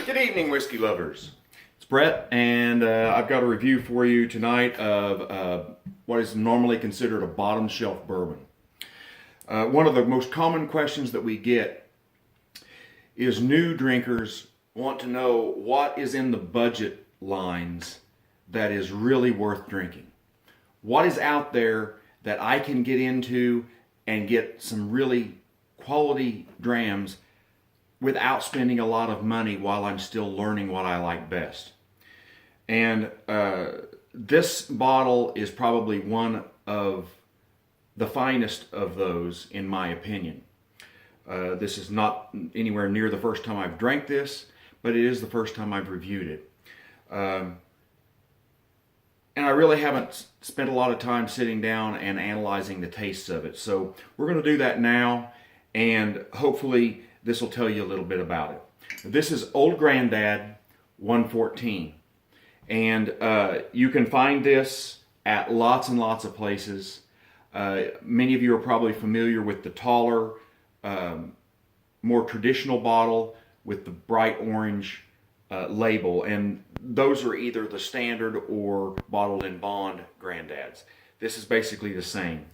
Good evening, whiskey lovers. It's Brett, and I've got a review for you tonight of what is normally considered a bottom shelf bourbon. One of the most common questions that we get is new drinkers want to know what is in the budget lines that is really worth drinking. What is out there that I can get into and get some really quality drams without spending a lot of money while I'm still learning what I like best. And this bottle is probably one of the finest of those, in my opinion. This is not anywhere near the first time I've drank this, but it is the first time I've reviewed it. And I really haven't spent a lot of time sitting down and analyzing the tastes of it. So we're going to do that now, and hopefully this will tell you a little bit about it. This is Old Grandad 114. And you can find this at lots and lots of places. Many of you are probably familiar with the taller, more traditional bottle with the bright orange label. And those are either the standard or bottled in bond Granddads. This is basically the same.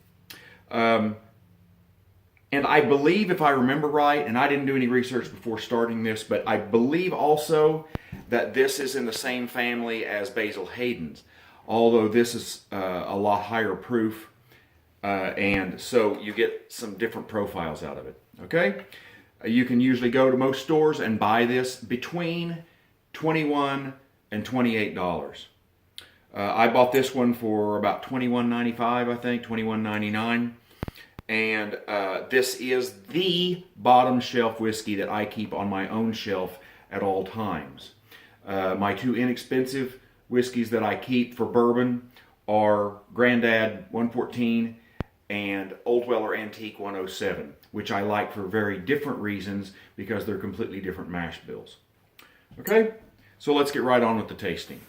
And I believe, if I remember right, and I didn't do any research before starting this, but I believe also that this is in the same family as Basil Hayden's, although this is a lot higher proof, and so you get some different profiles out of it. Okay, you can usually go to most stores and buy this between $21 and $28. I bought this one for about $21.95, I think, $21.99. And this is the bottom shelf whiskey that I keep on my own shelf at all times. My two inexpensive whiskeys that I keep for bourbon are Grandad 114 and Old Weller Antique 107, which I like for very different reasons because they're completely different mash bills. Okay, so let's get right on with the tasting.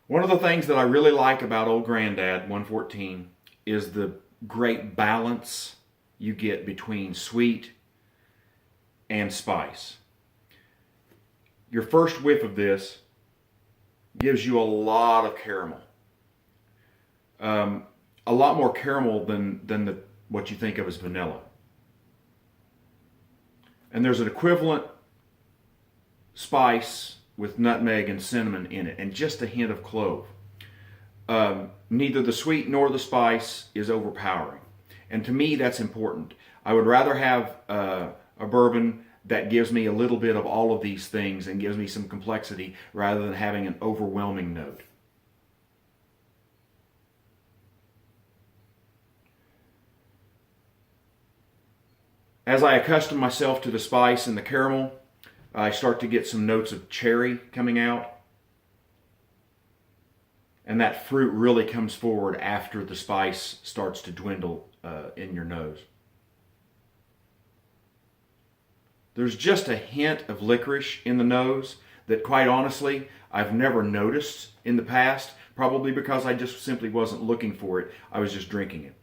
One of the things that I really like about Old Grandad 114 is the great balance you get between sweet and spice. Your first whiff of this gives you a lot of caramel. A lot more caramel than what you think of as vanilla. And there's an equivalent spice with nutmeg and cinnamon in it, and just a hint of clove. Neither the sweet nor the spice is overpowering. And to me, that's important. I would rather have a bourbon that gives me a little bit of all of these things and gives me some complexity rather than having an overwhelming note. As I accustom myself to the spice and the caramel, I start to get some notes of cherry coming out. And that fruit really comes forward after the spice starts to dwindle in your nose. There's just a hint of licorice in the nose that, quite honestly, I've never noticed in the past, probably because I just simply wasn't looking for it. I was just drinking it.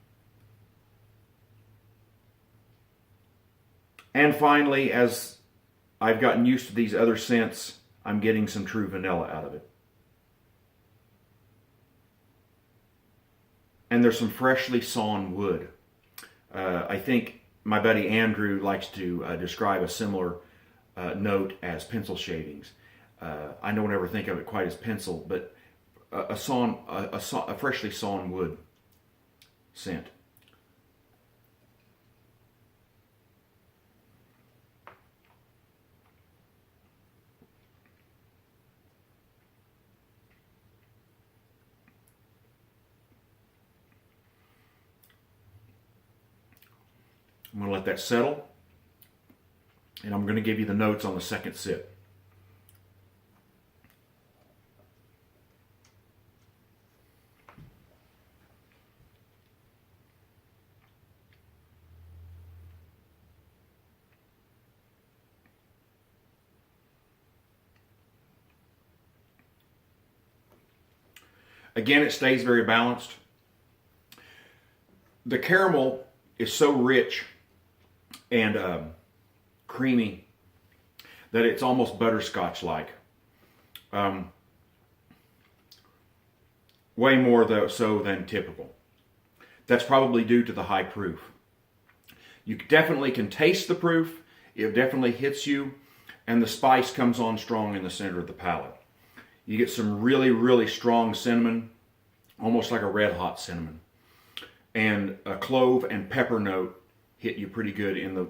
And finally, as I've gotten used to these other scents, I'm getting some true vanilla out of it. And there's some freshly sawn wood. I think my buddy Andrew likes to describe a similar note as pencil shavings. I don't ever think of it quite as pencil, but a freshly sawn wood scent. I'm going to let that settle, and I'm going to give you the notes on the second sip. Again, it stays very balanced. The caramel is so rich and creamy that it's almost butterscotch-like. Way more so than typical. That's probably due to the high proof. You definitely can taste the proof. It definitely hits you, and the spice comes on strong in the center of the palate. You get some really, really strong cinnamon, almost like a red hot cinnamon. And a clove and pepper note hit you pretty good in the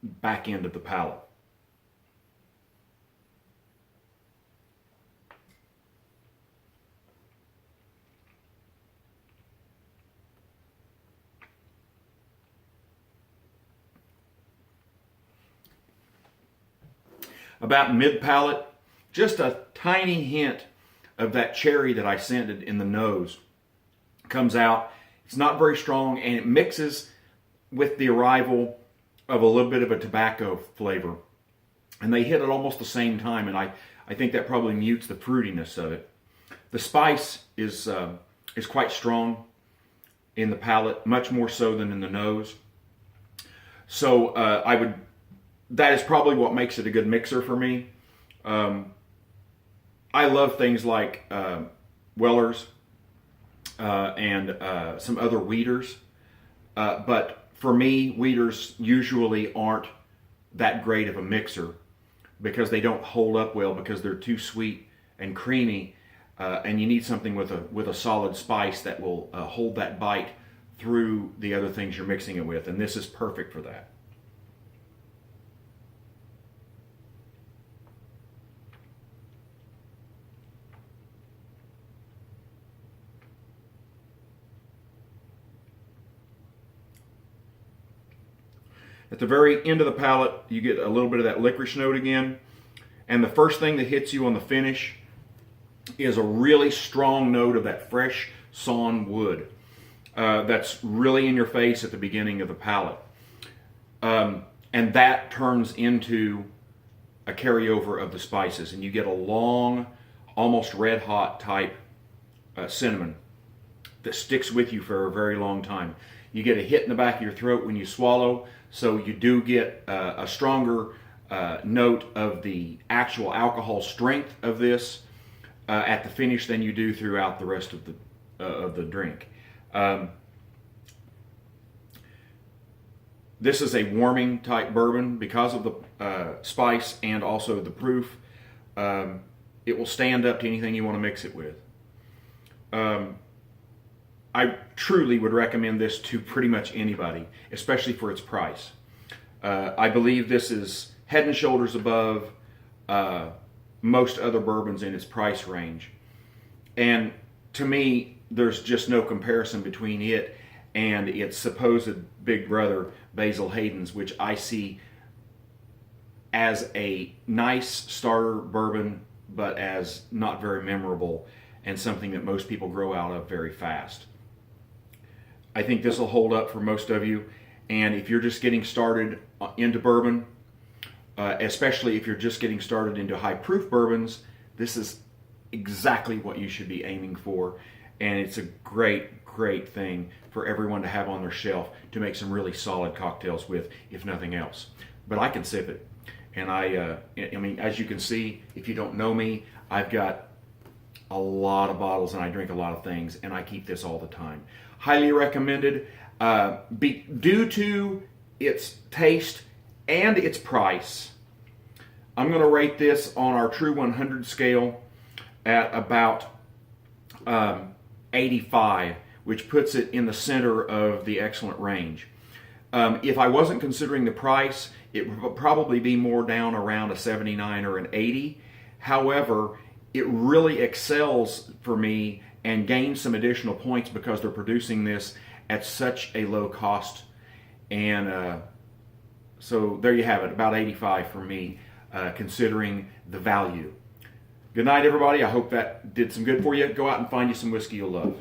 back end of the palate. About mid-palate, just a tiny hint of that cherry that I scented in the nose comes out. It's not very strong, and it mixes with the arrival of a little bit of a tobacco flavor. And they hit at almost the same time, and I think that probably mutes the fruitiness of it. The spice is quite strong in the palate, much more so than in the nose. So that is probably what makes it a good mixer for me. I love things like Weller's and some other wheaters. But for me, wheaters usually aren't that great of a mixer because they don't hold up well because they're too sweet and creamy. And you need something with a solid spice that will hold that bite through the other things you're mixing it with. And this is perfect for that. At the very end of the palate, you get a little bit of that licorice note again. And the first thing that hits you on the finish is a really strong note of that fresh sawn wood. That's really in your face at the beginning of the palate. And that turns into a carryover of the spices. And you get a long, almost red hot type cinnamon that sticks with you for a very long time. You get a hit in the back of your throat when you swallow, so you do get a stronger note of the actual alcohol strength of this at the finish than you do throughout the rest of the drink. This is a warming type bourbon because of the spice and also the proof. It will stand up to anything you want to mix it with. I truly would recommend this to pretty much anybody, especially for its price. I believe this is head and shoulders above most other bourbons in its price range. And to me, there's just no comparison between it and its supposed big brother, Basil Hayden's, which I see as a nice starter bourbon, but as not very memorable and something that most people grow out of very fast. I think this will hold up for most of you. And if you're just getting started into bourbon, especially if you're just getting started into high proof bourbons, this is exactly what you should be aiming for. And it's a great, great thing for everyone to have on their shelf to make some really solid cocktails with, if nothing else. But I can sip it. And I mean, as you can see, if you don't know me, I've got a lot of bottles and I drink a lot of things, and I keep this all the time. Highly recommended. Due to its taste and its price, I'm going to rate this on our True 100 scale at about 85, which puts it in the center of the excellent range. If I wasn't considering the price, it would probably be more down around a 79 or an 80. However, it really excels for me and gains some additional points because they're producing this at such a low cost. And so there you have it, about 85 for me, considering the value. Good night, everybody. I hope that did some good for you. Go out and find you some whiskey you'll love.